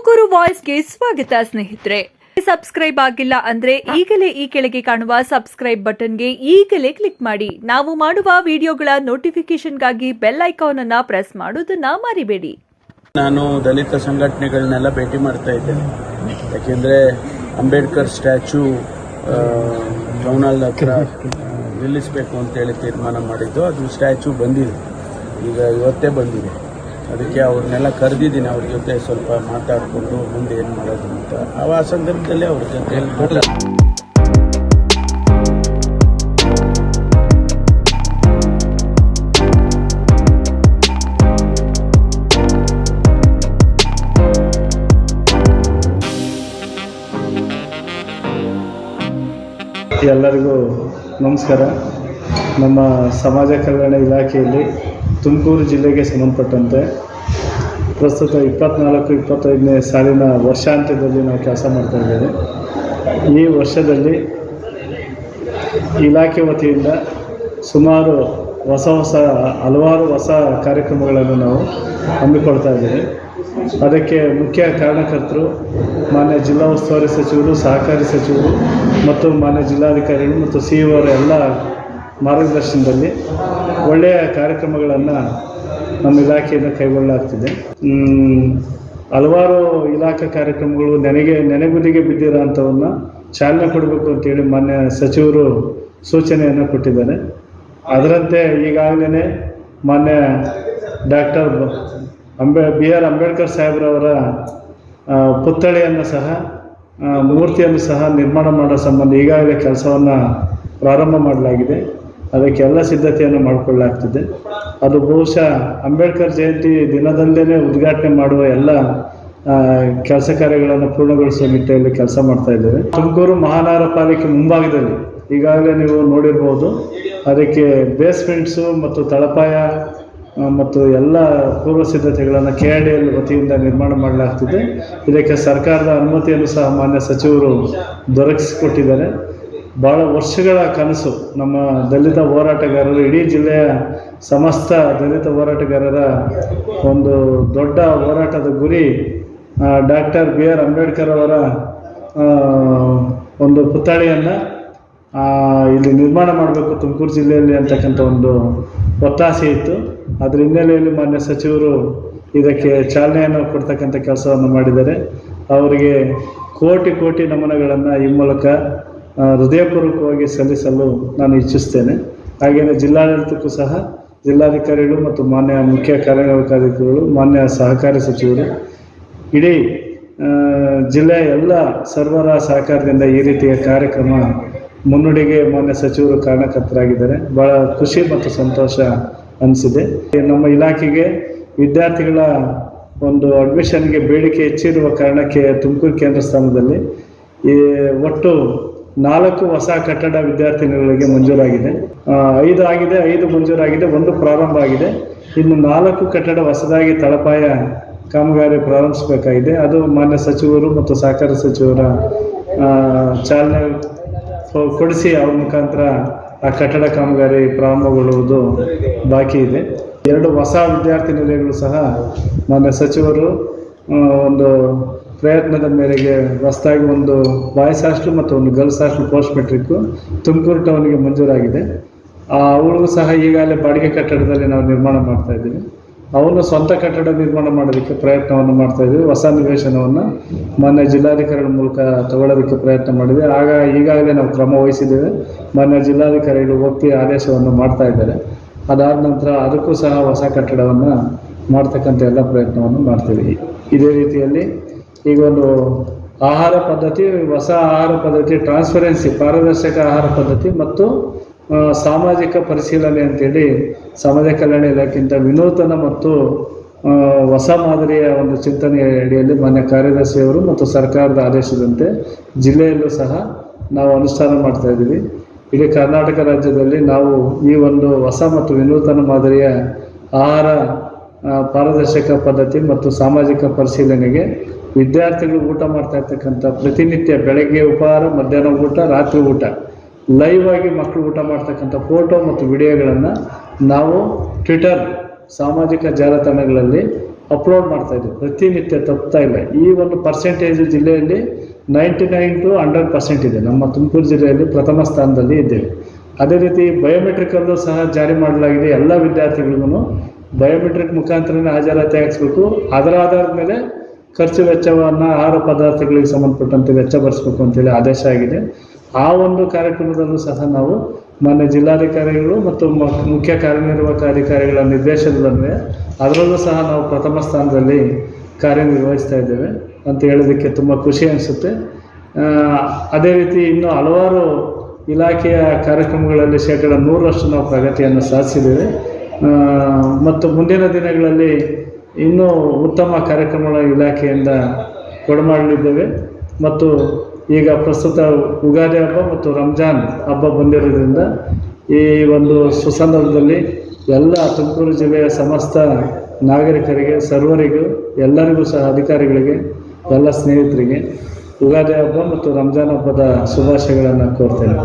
ತುಮಕೂರು ವಾಯ್ಸ್ಗೆ ಸ್ವಾಗತ ಸ್ನೇಹಿತರೆ. ಸಬ್ಸ್ಕ್ರೈಬ್ ಆಗಿಲ್ಲ ಅಂದ್ರೆ ಈಗಲೇ ಈ ಕೆಳಗೆ ಕಾಣುವ ಸಬ್ಸ್ಕ್ರೈಬ್ ಬಟನ್ಗೆ ಈಗಲೇ ಕ್ಲಿಕ್ ಮಾಡಿ. ನಾವು ಮಾಡುವ ವಿಡಿಯೋಗಳ ನೋಟಿಫಿಕೇಶನ್ಗಾಗಿ ಬೆಲ್ ಐಕಾನ್ ಅನ್ನ ಪ್ರೆಸ್ ಮಾಡೋದನ್ನ ಮರಿಬೇಡಿ. ನಾನು ದಲಿತ ಸಂಘಟನೆಗಳನ್ನೆಲ್ಲ ಭೇಟಿ ಮಾಡ್ತಾ ಇದ್ದೇನೆ. ಯಾಕೆಂದರೆ ಅಂಬೇಡ್ಕರ್ ಸ್ಟ್ಯಾಚ್ಯೂ ಟೌನ್ ಹತ್ರ ನಿಲ್ಲಿಸಬೇಕು ಅಂತೇಳಿ ತೀರ್ಮಾನ ಮಾಡಿದ್ದು. ಅದು ಸ್ಟ್ಯಾಚ್ಯೂ ಬಂದಿದೆ, ಈಗ ಇವತ್ತೇ ಬಂದಿದೆ. ಅದಕ್ಕೆ ಅವ್ರನ್ನೆಲ್ಲ ಕರೆದಿದ್ದೀನಿ. ಅವ್ರ ಜೊತೆ ಸ್ವಲ್ಪ ಮಾತಾಡಿಕೊಂಡು ಮುಂದೆ ಏನು ಮಾಡೋದು ಅಂತ ಆ ಸಂದರ್ಭದಲ್ಲಿ ಅವ್ರ ಜೊತೆಯಲ್ಲಿ ಎಲ್ಲರಿಗೂ ನಮಸ್ಕಾರ. ನಮ್ಮ ಸಮಾಜ ಕಲ್ಯಾಣ ಇಲಾಖೆಯಲ್ಲಿ ತುಮಕೂರು ಜಿಲ್ಲೆಗೆ ಸಂಬಂಧಪಟ್ಟಂತೆ ಪ್ರಸ್ತುತ 24-25ನೇ ಸಾಲಿನ ವರ್ಷಾಂತ್ಯದಲ್ಲಿ ನಾವು ಕೆಲಸ ಮಾಡ್ತಾಯಿದ್ದೇವೆ. ಈ ವರ್ಷದಲ್ಲಿ ಇಲಾಖೆ ವತಿಯಿಂದ ಸುಮಾರು ಹಲವಾರು ಹೊಸ ಕಾರ್ಯಕ್ರಮಗಳನ್ನು ನಾವು ಹಮ್ಮಿಕೊಳ್ತಾ ಇದ್ದೇವೆ. ಅದಕ್ಕೆ ಮುಖ್ಯ ಕಾರಣಕರ್ತರು ಮಾನ್ಯ ಜಿಲ್ಲಾ ಉಸ್ತುವಾರಿ ಸಚಿವರು, ಸಹಕಾರಿ ಸಚಿವರು ಮತ್ತು ಮಾನ್ಯ ಜಿಲ್ಲಾಧಿಕಾರಿಗಳು ಮತ್ತು CEO ಅವರ ಎಲ್ಲ ಮಾರ್ಗದರ್ಶನದಲ್ಲಿ ಒಳ್ಳೆಯ ಕಾರ್ಯಕ್ರಮಗಳನ್ನು ನಮ್ಮ ಇಲಾಖೆಯಿಂದ ಕೈಗೊಳ್ಳಲಾಗ್ತಿದೆ. ಹಲವಾರು ಇಲಾಖಾ ಕಾರ್ಯಕ್ರಮಗಳು ನೆನೆಗುದಿಗೆ ಬಿದ್ದಿರೋ ಅಂಥವನ್ನು ಚಾಲನೆ ಕೊಡಬೇಕು ಅಂತೇಳಿ ಮಾನ್ಯ ಸಚಿವರು ಸೂಚನೆಯನ್ನು ಕೊಟ್ಟಿದ್ದಾರೆ. ಅದರಂತೆ ಈಗಾಗಲೇ ಮಾನ್ಯ ಡಾಕ್ಟರ್ BR ಅಂಬೇಡ್ಕರ್ ಸಾಹೇಬ್ರವರ ಪುತ್ಥಳಿಯನ್ನು ಸಹ ಮೂರ್ತಿಯನ್ನು ಸಹ ನಿರ್ಮಾಣ ಮಾಡೋ ಸಂಬಂಧ ಈಗಾಗಲೇ ಕೆಲಸವನ್ನು ಪ್ರಾರಂಭ ಮಾಡಲಾಗಿದೆ. ಅದಕ್ಕೆ ಎಲ್ಲ ಸಿದ್ಧತೆಯನ್ನು ಮಾಡಿಕೊಳ್ಳಲಾಗ್ತಿದೆ. ಅದು ಬಹುಶಃ ಅಂಬೇಡ್ಕರ್ ಜಯಂತಿ ದಿನದಲ್ಲೇ ಉದ್ಘಾಟನೆ ಮಾಡುವ ಎಲ್ಲ ಕೆಲಸ ಕಾರ್ಯಗಳನ್ನು ಪೂರ್ಣಗೊಳಿಸುವ ನಿಟ್ಟಿನಲ್ಲಿ ಕೆಲಸ ಮಾಡ್ತಾ ಇದ್ದೇವೆ. ತುಮಕೂರು ಮಹಾನಗರ ಪಾಲಿಕೆ ಮುಂಭಾಗದಲ್ಲಿ ಈಗಾಗಲೇ ನೀವು ನೋಡಿರ್ಬೋದು, ಅದಕ್ಕೆ ಬೇಸ್ಮೆಂಟ್ಸು ಮತ್ತು ತಳಪಾಯ ಮತ್ತು ಎಲ್ಲ ಪೂರ್ವ ಸಿದ್ಧತೆಗಳನ್ನು KIDL ವತಿಯಿಂದ ನಿರ್ಮಾಣ ಮಾಡಲಾಗ್ತಿದೆ. ಇದಕ್ಕೆ ಸರ್ಕಾರದ ಅನುಮತಿಯನ್ನು ಸಹ ಮಾನ್ಯ ಸಚಿವರು ದೊರಕಿಸಿಕೊಟ್ಟಿದ್ದಾರೆ. ಭಾಳ ವರ್ಷಗಳ ಕನಸು ನಮ್ಮ ದಲಿತ ಹೋರಾಟಗಾರರು, ಇಡೀ ಜಿಲ್ಲೆಯ ಸಮಸ್ತ ದಲಿತ ಹೋರಾಟಗಾರರ ಒಂದು ದೊಡ್ಡ ಹೋರಾಟದ ಗುರಿ ಡಾಕ್ಟರ್ BR ಅಂಬೇಡ್ಕರ್ ಅವರ ಒಂದು ಪುತ್ಥಳಿಯನ್ನು ಇಲ್ಲಿ ನಿರ್ಮಾಣ ಮಾಡಬೇಕು ತುಮಕೂರು ಜಿಲ್ಲೆಯಲ್ಲಿ ಅಂತಕ್ಕಂಥ ಒಂದು ಒತ್ತಾಸೆ ಇತ್ತು. ಅದರ ಹಿನ್ನೆಲೆಯಲ್ಲಿ ಮಾನ್ಯ ಸಚಿವರು ಇದಕ್ಕೆ ಚಾಲನೆಯನ್ನು ಕೊಡ್ತಕ್ಕಂಥ ಕೆಲಸವನ್ನು ಮಾಡಿದ್ದಾರೆ. ಅವರಿಗೆ ಕೋಟಿ ನಮನಗಳನ್ನು ಈ ಮೂಲಕ ಹೃದಯಪೂರ್ವಕವಾಗಿ ಸಲ್ಲಿಸಲು ನಾನು ಇಚ್ಛಿಸ್ತೇನೆ. ಹಾಗೆಯೇ ಜಿಲ್ಲಾಡಳಿತಕ್ಕೂ ಸಹ ಜಿಲ್ಲಾಧಿಕಾರಿಗಳು ಮತ್ತು ಮಾನ್ಯ ಮುಖ್ಯ ಕಾರ್ಯನಿರ್ವಾಹಕಾಧಿಕಾರಿಗಳು, ಮಾನ್ಯ ಸಹಕಾರಿ ಸಚಿವರು, ಇಡೀ ಜಿಲ್ಲೆಯ ಎಲ್ಲ ಸರ್ವರ ಸಹಕಾರದಿಂದ ಈ ರೀತಿಯ ಕಾರ್ಯಕ್ರಮ ಮುನ್ನುಡಿಗೆ ಮಾನ್ಯ ಸಚಿವರು ಕಾರಣಕರ್ತರಾಗಿದ್ದಾರೆ. ಭಾಳ ಖುಷಿ ಮತ್ತು ಸಂತೋಷ ಅನಿಸಿದೆ. ನಮ್ಮ ಇಲಾಖೆಗೆ ವಿದ್ಯಾರ್ಥಿಗಳ ಒಂದು ಅಡ್ಮಿಷನ್ಗೆ ಬೇಡಿಕೆ ಹೆಚ್ಚಿರುವ ಕಾರಣಕ್ಕೆ ತುಮಕೂರು ಕೇಂದ್ರ ಸ್ಥಾನದಲ್ಲಿ ಒಟ್ಟು 4 ಹೊಸ ಕಟ್ಟಡ ವಿದ್ಯಾರ್ಥಿನಿಗಳಿಗೆ ಮಂಜೂರಾಗಿದೆ. 5 ಆಗಿದೆ, 5 ಮಂಜೂರಾಗಿದೆ, 1 ಪ್ರಾರಂಭ ಆಗಿದೆ. ಇನ್ನು 4 ಕಟ್ಟಡ ಹೊಸದಾಗಿ ತಳಪಾಯ ಕಾಮಗಾರಿ ಪ್ರಾರಂಭಿಸಬೇಕಾಗಿದೆ. ಅದು ಮಾನ್ಯ ಸಚಿವರು ಮತ್ತು ಸಹಕಾರ ಸಚಿವರ ಚಾಲನೆ ಕೊಡಿಸಿ ಅವ್ರ ಮುಖಾಂತರ ಆ ಕಟ್ಟಡ ಕಾಮಗಾರಿ ಪ್ರಾರಂಭಗೊಳ್ಳುವುದು ಬಾಕಿ ಇದೆ. 2 ಹೊಸ ವಿದ್ಯಾರ್ಥಿ ನಿಲಯಗಳು ಸಹ ಮಾನ್ಯ ಸಚಿವರು ಒಂದು ಪ್ರಯತ್ನದ ಮೇರೆಗೆ ಹೊಸದಾಗಿ ಒಂದು ಬಾಯ್ಸ್ ಹಾಸ್ಟೆಲ್ ಮತ್ತು ಒಂದು girls hostel post metric Tumakuru ಟೌನ್ಗೆ ಮಂಜೂರಾಗಿದೆ. ಅವುಗಳಿಗೂ ಸಹ ಈಗಾಗಲೇ ಬಾಡಿಗೆ ಕಟ್ಟಡದಲ್ಲಿ ನಾವು ನಿರ್ಮಾಣ ಮಾಡ್ತಾ ಇದ್ದೀವಿ. ಅವನು ಸ್ವಂತ ಕಟ್ಟಡ ನಿರ್ಮಾಣ ಮಾಡೋದಕ್ಕೆ ಪ್ರಯತ್ನವನ್ನು ಮಾಡ್ತಾ ಇದ್ದೀವಿ. ಹೊಸ ನಿವೇಶನವನ್ನು ಮಾನ್ಯ ಜಿಲ್ಲಾಧಿಕಾರಿಗಳ ಮೂಲಕ ತಗೊಳ್ಳೋದಕ್ಕೆ ಪ್ರಯತ್ನ ಮಾಡಿದೆ. ಈಗಾಗಲೇ ನಾವು ಕ್ರಮ ವಹಿಸಿದ್ದೇವೆ. ಮಾನ್ಯ ಜಿಲ್ಲಾಧಿಕಾರಿಗಳು ಒಪ್ಪಿ ಆದೇಶವನ್ನು ಮಾಡ್ತಾ ಇದ್ದಾರೆ. ಅದಾದ ನಂತರ ಅದಕ್ಕೂ ಸಹ ಹೊಸ ಕಟ್ಟಡವನ್ನು ಮಾಡ್ತಕ್ಕಂಥ ಎಲ್ಲ ಪ್ರಯತ್ನವನ್ನು ಮಾಡ್ತೀವಿ. ಇದೇ ರೀತಿಯಲ್ಲಿ ಈಗ ಒಂದು ಆಹಾರ ಪದ್ಧತಿ, ಹೊಸ ಆಹಾರ ಪದ್ಧತಿ, ಟ್ರಾನ್ಸ್ಪರೆನ್ಸಿ, ಪಾರದರ್ಶಕ ಆಹಾರ ಪದ್ಧತಿ ಮತ್ತು ಸಾಮಾಜಿಕ ಪರಿಶೀಲನೆ ಅಂತೇಳಿ ಸಮಾಜ ಕಲ್ಯಾಣ ಇಲಾಖೆಯಿಂದ ವಿನೂತನ ಮತ್ತು ಹೊಸ ಮಾದರಿಯ ಒಂದು ಚಿಂತನೆಯ ಅಡಿಯಲ್ಲಿ ಮಾನ್ಯ ಕಾರ್ಯದರ್ಶಿಯವರು ಮತ್ತು ಸರ್ಕಾರದ ಆದೇಶದಂತೆ ಜಿಲ್ಲೆಯಲ್ಲೂ ಸಹ ನಾವು ಅನುಷ್ಠಾನ ಮಾಡ್ತಾ ಇದ್ದೀವಿ. ಇಡೀ ಕರ್ನಾಟಕ ರಾಜ್ಯದಲ್ಲಿ ನಾವು ಈ ಒಂದು ಹೊಸ ಮತ್ತು ವಿನೂತನ ಮಾದರಿಯ ಆಹಾರ ಪಾರದರ್ಶಕ ಪದ್ಧತಿ ಮತ್ತು ಸಾಮಾಜಿಕ ಪರಿಶೀಲನೆಗೆ ವಿದ್ಯಾರ್ಥಿಗಳು ಊಟ ಮಾಡ್ತಾ ಇರ್ತಕ್ಕಂಥ ಪ್ರತಿನಿತ್ಯ ಬೆಳಗ್ಗೆ ಉಪಹಾರ, ಮಧ್ಯಾಹ್ನ ಊಟ, ರಾತ್ರಿ ಊಟ ಲೈವ್ ಆಗಿ ಮಕ್ಕಳು ಊಟ ಮಾಡ್ತಕ್ಕಂಥ ಫೋಟೋ ಮತ್ತು ವಿಡಿಯೋಗಳನ್ನು ನಾವು ಟ್ವಿಟರ್ ಸಾಮಾಜಿಕ ಜಾಲತಾಣಗಳಲ್ಲಿ ಅಪ್ಲೋಡ್ ಮಾಡ್ತಾ ಇದ್ದೀವಿ ಪ್ರತಿನಿತ್ಯ, ತಪ್ಪುತ್ತಾ ಇಲ್ಲ. ಈ ಒಂದು ಪರ್ಸೆಂಟೇಜ್ ಜಿಲ್ಲೆಯಲ್ಲಿ 99 to 100% ಇದೆ. ನಮ್ಮ ತುಮಕೂರು ಜಿಲ್ಲೆಯಲ್ಲಿ ಪ್ರಥಮ ಸ್ಥಾನದಲ್ಲಿ ಇದ್ದೇವೆ. ಅದೇ ರೀತಿ ಬಯೋಮೆಟ್ರಿಕಲ್ಲೂ ಸಹ ಜಾರಿ ಮಾಡಲಾಗಿದೆ. ಎಲ್ಲ ವಿದ್ಯಾರ್ಥಿಗಳಿಗೂ ಬಯೋಮೆಟ್ರಿಕ್ ಮುಖಾಂತರನೇ ಹಾಜರಾತಿ ಹಾಕಿಸ್ಬೇಕು. ಅದರ ಆಧಾರದ ಮೇಲೆ ಖರ್ಚು ವೆಚ್ಚವನ್ನು ಆಹಾರ ಪದಾರ್ಥಗಳಿಗೆ ಸಂಬಂಧಪಟ್ಟಂತೆ ವೆಚ್ಚ ಭರಿಸಬೇಕು ಅಂತೇಳಿ ಆದೇಶ ಆಗಿದೆ. ಆ ಒಂದು ಕಾರ್ಯಕ್ರಮದಲ್ಲೂ ಸಹ ನಾವು ಮಾನ್ಯ ಜಿಲ್ಲಾಧಿಕಾರಿಗಳು ಮತ್ತು ಮುಖ್ಯ ಕಾರ್ಯನಿರ್ವಾಹಕ ಅಧಿಕಾರಿಗಳ ನಿರ್ದೇಶನದನ್ವಯ ಅದರಲ್ಲೂ ಸಹ ನಾವು ಪ್ರಥಮ ಸ್ಥಾನದಲ್ಲಿ ಕಾರ್ಯನಿರ್ವಹಿಸ್ತಾ ಇದ್ದೇವೆ ಅಂತ ಹೇಳೋದಕ್ಕೆ ತುಂಬ ಖುಷಿ ಅನಿಸುತ್ತೆ. ಅದೇ ರೀತಿ ಇನ್ನೂ ಹಲವಾರು ಇಲಾಖೆಯ ಕಾರ್ಯಕ್ರಮಗಳಲ್ಲಿ 100% ನಾವು ಪ್ರಗತಿಯನ್ನು ಸಾಧಿಸಿದ್ದೇವೆ ಮತ್ತು ಮುಂದಿನ ದಿನಗಳಲ್ಲಿ ಇನ್ನೂ ಉತ್ತಮ ಕಾರ್ಯಕ್ರಮಗಳ ಇಲಾಖೆಯಿಂದ ಕೊಡಮಾಡಲಿದ್ದೇವೆ. ಮತ್ತು ಈಗ ಪ್ರಸ್ತುತ ಯುಗಾದಿ ಹಬ್ಬ ಮತ್ತು ರಂಜಾನ್ ಹಬ್ಬ ಬಂದಿರೋದ್ರಿಂದ ಈ ಒಂದು ಸುಸಂದರ್ಭದಲ್ಲಿ ಎಲ್ಲ ತುಮಕೂರು ಜಿಲ್ಲೆಯ ಸಮಸ್ತ ನಾಗರಿಕರಿಗೆ, ಸರ್ವರಿಗೂ, ಎಲ್ಲರಿಗೂ ಸಹ ಅಧಿಕಾರಿಗಳಿಗೆ, ಎಲ್ಲ ಸ್ನೇಹಿತರಿಗೆ ಯುಗಾದಿ ಹಬ್ಬ ಮತ್ತು ರಂಜಾನ್ ಹಬ್ಬದ ಶುಭಾಶಯಗಳನ್ನು ಕೋರ್ತೇನೆ.